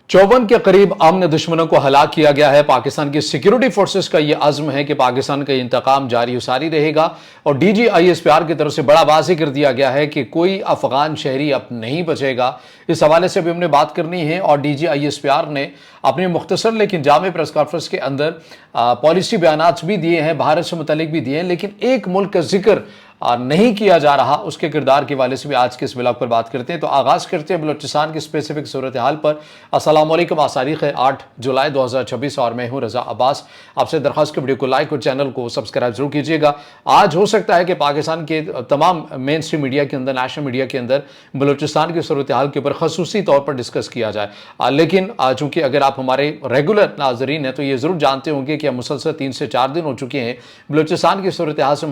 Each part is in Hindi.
54 के करीब आमने दुश्मनों को हलाक किया गया है। पाकिस्तान की सिक्योरिटी फोर्सेस का यह अज़्म है कि पाकिस्तान का इंतकाम जारी सारी रहेगा और DGISPR की तरफ से बड़ा वाज़ेह कर दिया गया है कि कोई अफगान शहरी अब नहीं बचेगा। इस हवाले से भी हमने बात करनी है और DGISPR ने अपने मुख्तसर लेकिन जामे प्रेस कॉन्फ्रेंस के अंदर पॉलिसी बयानात भी दिए हैं, भारत से मुतल्लिक भी दिए हैं, लेकिन एक मुल्क का जिक्र नहीं किया जा रहा। उसके किरदार के हवाले से भी आज के इस ब्लॉग पर बात करते हैं। तो आगाज़ करते हैं बलूचिस्तान की स्पेसिफिक सूरत हाल पर। अस्सलाम वालेकुम। आज तारीख है 8 जुलाई 2026 और मैं हूं रजा अब्बास। आपसे दरख्वास्त की वीडियो को लाइक और चैनल को सब्सक्राइब जरूर कीजिएगा। आज हो सकता है कि पाकिस्तान के तमाम मेन स्ट्रीम मीडिया के अंदर, नेशनल मीडिया के अंदर बलूचिस्तान की सूरत हाल के ऊपर खसूसी तौर पर डिस्कस किया जाए, लेकिन चूंकि अगर आप हमारे रेगुलर नाजरीन हैं तो ये ज़रूर जानते होंगे कि मुसलसल 3 से 4 दिन हो चुके हैं बलूचिस्तान की सूरत हाल से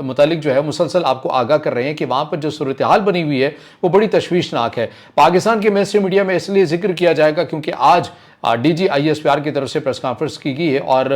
मुतलिक जो है मुसलसल आपको आगाह कर रहे हैं कि वहां पर जो सूरत हाल बनी हुई है वो बड़ी तशवीशनाक है। पाकिस्तान के मेन स्ट्रीम मीडिया में इसलिए जिक्र किया जाएगा क्योंकि आज DGISPR की तरफ से प्रेस कॉन्फ्रेंस की गई है और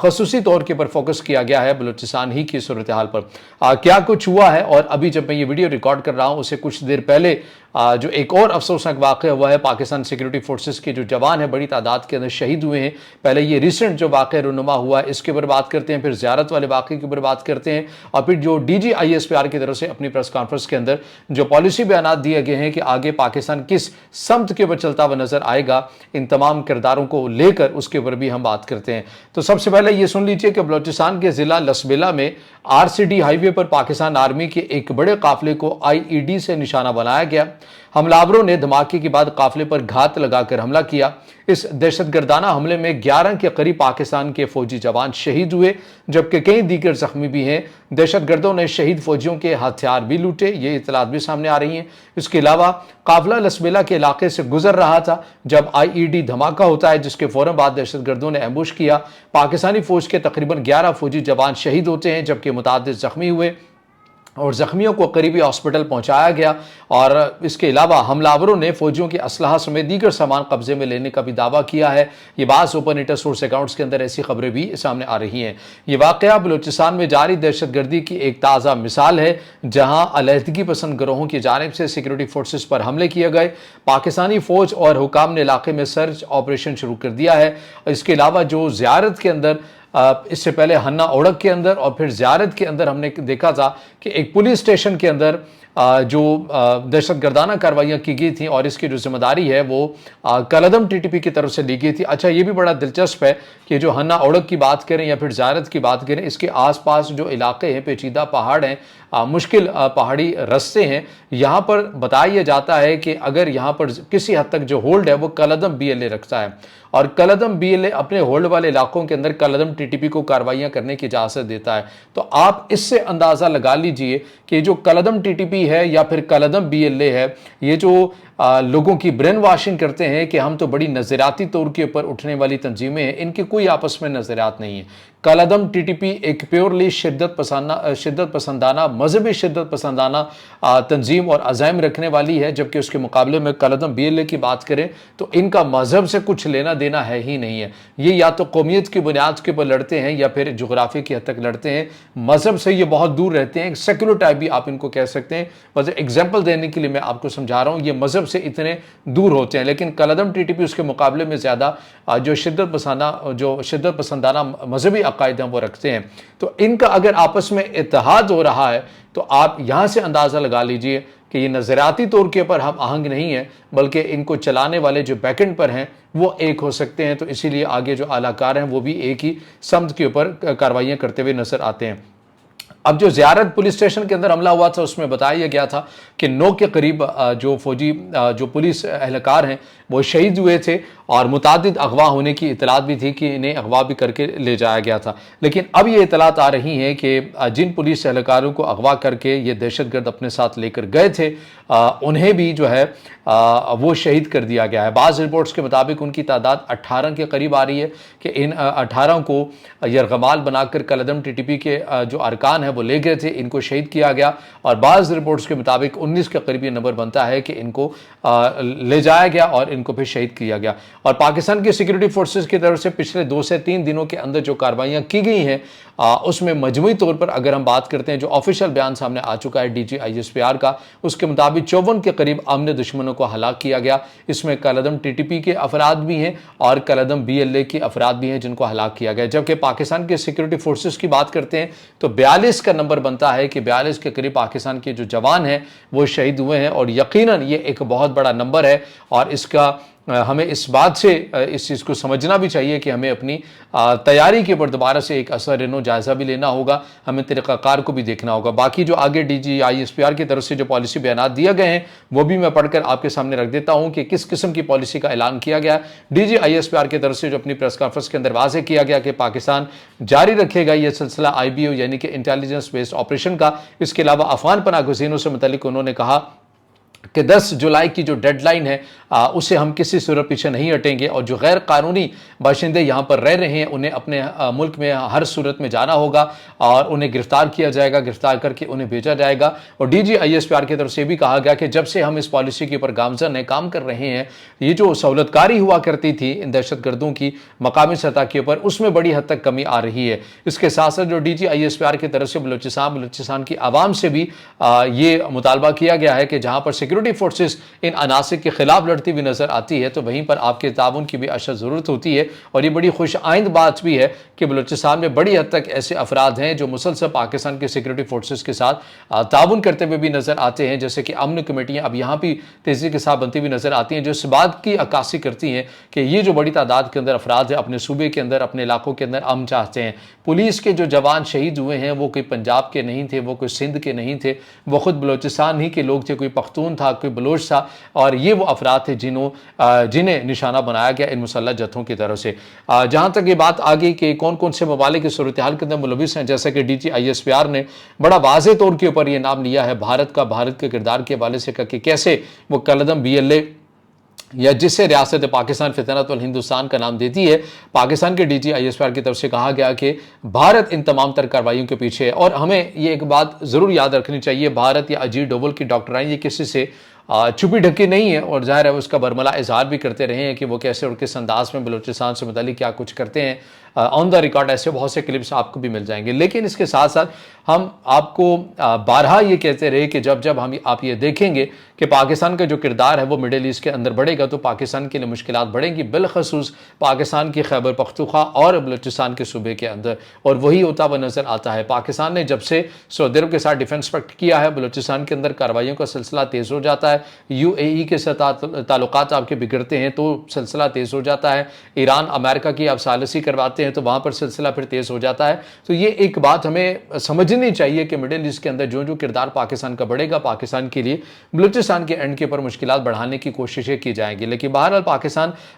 खसूसी तौर के ऊपर फोकस किया गया है बलूचिस्तान ही की सूरत हाल पर। क्या कुछ हुआ है, और अभी जब मैं ये वीडियो रिकॉर्ड कर रहा हूं उससे कुछ देर पहले जो एक और अफसोसनाक वाक़या हुआ है, पाकिस्तान सिक्योरिटी फोर्सेस के जो जवान है बड़ी तादाद के अंदर शहीद हुए हैं। पहले ये रिसेंट जो वाक़या रुनुमा हुआ है इसके ऊपर बात करते हैं, फिर ज़ियारत वाले वाक़े के ऊपर बात करते हैं और फिर जो DGISPR की तरफ से अपनी प्रेस कॉन्फ्रेंस के अंदर जो पॉलिसी बयानात दिए गए हैं कि आगे पाकिस्तान किस समत के ऊपर चलता हुआ नजर आएगा, इन तमाम किरदारों को लेकर उसके ऊपर भी हम बात करते हैं। तो सबसे पहले ये सुन लीजिए कि बलूचिस्तान के जिला लसबेला में RCD हाईवे पर पाकिस्तान आर्मी के एक बड़े काफिले को IED से निशाना बनाया गया। हमलावरों ने धमाके के बाद काफिले पर घात लगाकर हमला किया। इस दहशतगर्दाना हमले में 11 के करीब पाकिस्तान के फौजी जवान शहीद हुए, जबकि कई दीगर जख्मी भी हैं। दहशतगर्दों ने शहीद फौजियों के हथियार भी लूटे, ये इतलात भी सामने आ रही हैं। इसके अलावा काफिला लसबेला के इलाके से गुजर रहा था जब IED धमाका होता है, जिसके फौरन बाद दहशतगर्दों ने एम्बुश किया। पाकिस्तानी फौज के तकरीबन 11 फौजी जवान शहीद होते हैं, जबकि मुतादिद जख्मी हुए और जख्मियों को करीबी हॉस्पिटल पहुंचाया गया। और इसके अलावा हमलावरों ने फौजियों के असलहा समेत दीगर सामान कब्जे में लेने का भी दावा किया है। ये बात ओपन इंटर सोर्स अकाउंट्स के अंदर ऐसी खबरें भी सामने आ रही हैं। ये वाकया बलूचिस्तान में जारी दहशतगर्दी की एक ताज़ा मिसाल है, जहां अलहदगी पसंद गिरोहों की जानिब से सिक्योरिटी फोर्सेस पर हमले किए गए। पाकिस्तानी फौज और हुकाम ने इलाके में सर्च ऑपरेशन शुरू कर दिया है। इसके अलावा जो ज़ियारत के अंदर इससे पहले हन्ना ओढ़क के अंदर और फिर ज़ियारत के अंदर हमने देखा था कि एक पुलिस स्टेशन के अंदर जो दहशतगर्दाना कार्रवाइयाँ की गई थी और इसकी जो जिम्मेदारी है वो कलदम TTP की तरफ से ली गई थी। अच्छा, ये भी बड़ा दिलचस्प है कि जो हन्ना ओढ़क की बात करें या फिर ज़ियारत की बात करें, इसके आसपास जो इलाके हैं, पेचीदा पहाड़ हैं, मुश्किल पहाड़ी रास्ते हैं, यहाँ पर बताया जाता है कि अगर यहाँ पर किसी हद तक जो होल्ड है वो कलदम BLA रखता है और कलदम BLA अपने होल्ड वाले इलाकों के अंदर कलदम TTP को कार्रवाइयाँ करने की इजाज़त देता है। तो आप इससे अंदाज़ा लगा लीजिए कि जो कलदम TTP है या फिर कलदम BLA है, ये जो लोगों की ब्रेन वॉशिंग करते हैं कि हम तो बड़ी नज़रियाती तौर के ऊपर उठने वाली तंजीमें हैं, इनकी कोई आपस में नज़रियात नहीं है। कलदम TTP एक प्योरली शिद्दत पसंदाना मजहबी शिद्दत पसंदाना तंजीम और अज़ाइम रखने वाली है, जबकि उसके मुकाबले में कलदम BLA की बात करें तो इनका मजहब से कुछ लेना देना है ही नहीं है। ये या तो कौमियत की बुनियाद के ऊपर लड़ते हैं या फिर जोग्राफी की हद तक लड़ते हैं, मजहब से ये बहुत दूर रहते हैं। सेक्युलर टाइप भी आप इनको कह सकते हैं। बस एग्जाम्पल देने के लिए मैं आपको समझा रहा हूँ, ये मजहब से इतने दूर होते हैं। लेकिन कलदम TTP उसके मुकाबले में ज़्यादा जो शिद्दत पसंदाना मजहबी अकायद हैं वो रखते हैं। तो इनका अगर आपस में इत्तेहाद हो रहा है तो आप यहाँ से अंदाज़ा लगा लीजिए कि ये नज़रियाती तौर के ऊपर हम आहंग नहीं है, बल्कि इनको चलाने वाले जो बैकेंड पर हैं वो एक हो सकते हैं। तो इसीलिए आगे जो आलाकार हैं वो भी एक ही समत के ऊपर कार्रवाइयाँ करते हुए नजर आते हैं। अब जो ज़ियारत पुलिस स्टेशन के अंदर हमला हुआ था उसमें बताया गया था कि 9 के करीब जो फौजी जो पुलिस एहलकार हैं वो शहीद हुए थे और मुतादिद अगवा होने की इतलात भी थी कि इन्हें अगवा भी करके ले जाया गया था। लेकिन अब ये इतलात आ रही हैं कि जिन पुलिस एहलकारों को अगवा करके ये दहशतगर्द अपने साथ लेकर गए थे उन्हें भी जो है वो शहीद कर दिया गया है। बाज़ रिपोर्ट्स के मुताबिक उनकी तादाद 18 के करीब आ रही है कि इन 18 को यरगमाल बनाकर कलदम TTP के जो अरकान है वो ले गए थे, इनको शहीद किया गया। और बाज़ रिपोर्ट्स के मुताबिक 19 के करीब ये नंबर बनता है कि इनको ले जाया गया और इनको फिर शहीद किया गया। और पाकिस्तान की सिक्योरिटी फोर्सेस की तरफ से पिछले 2 से 3 दिनों के अंदर जो कार्रवाइयाँ की गई हैं उसमें मजमूई तौर पर अगर हम बात करते हैं, जो ऑफिशियल बयान सामने आ चुका है DGISPR का, उसके मुताबिक 54 के करीब अमन दुश्मनों को हलाक किया गया। इसमें कलअदम TTP के अफराद भी हैं और कलअदम BLA के अफराद भी हैं जिनको हलाक किया गया। जबकि पाकिस्तान के सिक्योरिटी फोर्सेस की बात करते हैं तो 42 का नंबर बनता है कि 42 के करीब पाकिस्तान के जो जवान हैं वो शहीद हुए हैं, और यकीनन ये एक बहुत बड़ा नंबर है। और इसका हमें इस बात से इस चीज़ को समझना भी चाहिए कि हमें अपनी तैयारी के ऊपर दोबारा से एक असर जायज़ा भी लेना होगा, हमें तरीक़ाकार को भी देखना होगा। बाकी जो आगे DGISPR की तरफ से जो पॉलिसी बयान दिए गए हैं वो भी मैं पढ़कर आपके सामने रख देता हूं कि किस किस्म की पॉलिसी का ऐलान किया गया। DGISPR की तरफ से जो अपनी प्रेस कॉन्फ्रेंस के अंदर वाज़ेह किया गया कि पाकिस्तान जारी रखेगा यह सिलसिला IBO यानी कि इंटेलिजेंस बेस्ड ऑपरेशन का। इसके अलावा अफगान पनाह गुज़ीनों से मुतल्लिक उन्होंने कहा कि 10 जुलाई की जो डेडलाइन है उसे हम किसी सूरत पीछे नहीं हटेंगे, और जो गैर कानूनी बाशिंदे यहाँ पर रह रहे हैं उन्हें अपने मुल्क में हर सूरत में जाना होगा और उन्हें गिरफ्तार किया जाएगा, गिरफ्तार करके उन्हें भेजा जाएगा। और DGISPR की तरफ से भी कहा गया कि जब से हम इस पॉलिसी के ऊपर गामजन है, काम कर रहे हैं, ये जो सहूलतकारी हुआ करती थी इन दहशतगर्दों की मकामी सतह के ऊपर, उसमें बड़ी हद तक कमी आ रही है। इसके साथ साथ जो DGISPR की तरफ से बलूचिस्तान की आवाम से भी ये मुतालबा किया गया है कि जहाँ पर सिक्योरिटी फोर्सेस इन अनासिर के खिलाफ लड़ती हुई नजर आती है तो वहीं पर आपके ताउन की भी अशद जरूरत होती है। और ये बड़ी खुश आइंद बात भी है कि बलूचिस्तान में बड़ी हद तक ऐसे अफराद हैं जो मुसलसल पाकिस्तान के सिक्योरिटी फोर्सेस के साथ ताउन करते हुए भी नजर आते हैं, जैसे कि अमन कमेटियां अब यहाँ भी तेजी के साथ बनती हुई नजर आती हैं, जो इस बात की अक्कासी करती हैं कि ये जो बड़ी तादाद के अंदर अफराद है अपने सूबे के अंदर, अपने इलाकों के अंदर अमन चाहते हैं। पुलिस के जो जवान शहीद हुए हैं वो कोई पंजाब के नहीं थे, वो कोई सिंध के नहीं थे, वो खुद बलूचिस्तान ही के लोग थे, कोई पख्तून था, कोई बलोच था, और ये वो अफराद थे जिन्हें निशाना बनाया गया इन मुसल्लह जत्थों की तरफ से। जहाँ तक ये बात आ गई कि कौन कौन से ममालिक की सूरत हाल के अंदर मुलविस हैं, जैसे कि DGISPR ने बड़ा वाज़ेह तौर के ऊपर ये नाम लिया है भारत का, भारत के किरदार के हवाले से कि कैसे वो कलअदम BLA या जिससे रियासत पाकिस्तान फितरत वल हिंदुस्तान का नाम देती है, पाकिस्तान के DGISPR की तरफ से कहा गया कि भारत इन तमाम तर कार्रवाइयों के पीछे है। और हमें ये एक बात ज़रूर याद रखनी चाहिए, भारत या अजीत डोवल की डॉक्टराइन ये किसी से छुपी ढकी नहीं है, और जाहिर है उसका बरमला इजहार भी करते रहे हैं कि वो कैसे और किस अंदाज में बलूचिस्तान से मुताल्लिक क्या कुछ करते हैं। ऑन द रिकॉर्ड ऐसे बहुत से क्लिप्स आपको भी मिल जाएंगे। लेकिन इसके साथ साथ हम आपको बारहा ये कहते रहे कि जब जब आप ये देखेंगे कि पाकिस्तान का जो किरदार है वो मिडिल ईस्ट के अंदर बढ़ेगा तो पाकिस्तान के लिए मुश्किलात बढ़ेंगी, बिलखसूस पाकिस्तान की खैबर पख्तूनख्वा और बलूचिस्तान के सूबे के अंदर। और वही होता हुआ नजर आता है। पाकिस्तान ने जब से सऊदी अरब के साथ डिफेंस पैक्ट किया है, बलूचिस्तान के अंदर कार्रवाइयों का सिलसिला तेज़ हो जाता है। UAE के साथ ताल्लुकात आपके बिगड़ते हैं तो सिलसिला तेज़ हो जाता है। ईरान अमेरिका की आप सालिसी करवाते हैं तो वहाँ पर सिलसिला फिर तेज़ हो जाता है। तो ये एक बात हमें समझनी चाहिए कि मिडिल ईस्ट के अंदर जो जो किरदार पाकिस्तान का बढ़ेगा, पाकिस्तान के लिए बलूचिस्तान के एंड के ऊपर मुश्किलात बढ़ाने की कोशिशें की जाएंगी। लेकिन बहरहाल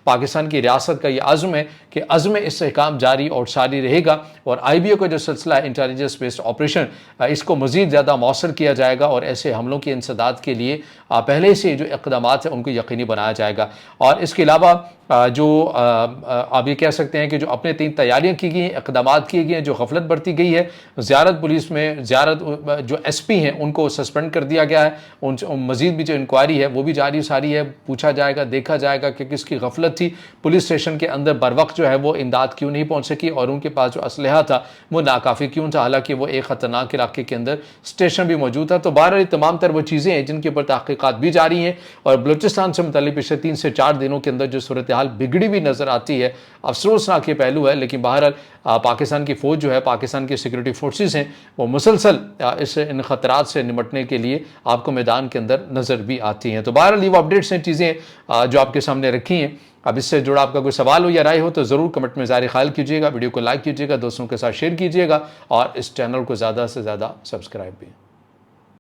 पाकिस्तान की रियासत का ये आज़म है कि अज़्म इस्तेहकाम जारी और सारी रहेगा, और IBO का जो सिलसिला है इंटेलिजेंस बेस्ड ऑपरेशन, इसको मज़ीद ज़्यादा मौसर किया जाएगा और ऐसे हमलों की इंसदाद के लिए पहले से जो इक़दाम है उनको यकीनी बनाया जाएगा। और इसके अलावा जो आप ये कह सकते हैं कि जो अपने 3 तैयारियां की गई हैं, इक़दाम किए गए हैं, जो गफलत बरती गई है, ज़ियारत पुलिस में ज़ियारत जो SP हैं उनको सस्पेंड कर दिया गया है, उन मज़ीद भी जो इंक्वायरी है वो भी जारी सारी है, पूछा जाएगा, देखा जाएगा कि किसकी गफलत थी, पुलिस स्टेशन के अंदर बर वक्त जो है वो इमदाद क्यों नहीं पहुँच सकी और उनके पास जो असलहा था वो नाकाफ़ी क्यों था, हालांकि वो एक ख़तरनाक इलाके के अंदर स्टेशन भी मौजूद था। तो बहरहाल तमाम तर वो चीज़ें हैं जिनके ऊपर तहक़ीक़ात भी जारी हैं, और बलूचिस्तान से मुतल्लिक़ पिछले 3 से 4 दिनों के अंदर जो सूरत हाल बिगड़ी भी नज़र आती है, अफसोसनाक ये पहलू है। लेकिन बहरहाल पाकिस्तान की फ़ौज जो है, पाकिस्तान की सिक्योरिटी फोर्सेस हैं, वो मुसलसल इन ख़तरात से निपटने के लिए आपको मैदान के अंदर नज़र भी आती हैं। तो बहरहाल ये वो अपडेट्स हैं, चीज़ें जो आपके सामने रखी हैं। अब इससे जुड़ा आपका कोई सवाल हो या राय हो तो ज़रूर कमेंट में ज़ाहिर ख्याल कीजिएगा, वीडियो को लाइक कीजिएगा, दोस्तों के साथ शेयर कीजिएगा और इस चैनल को ज़्यादा से ज़्यादा सब्सक्राइब भी।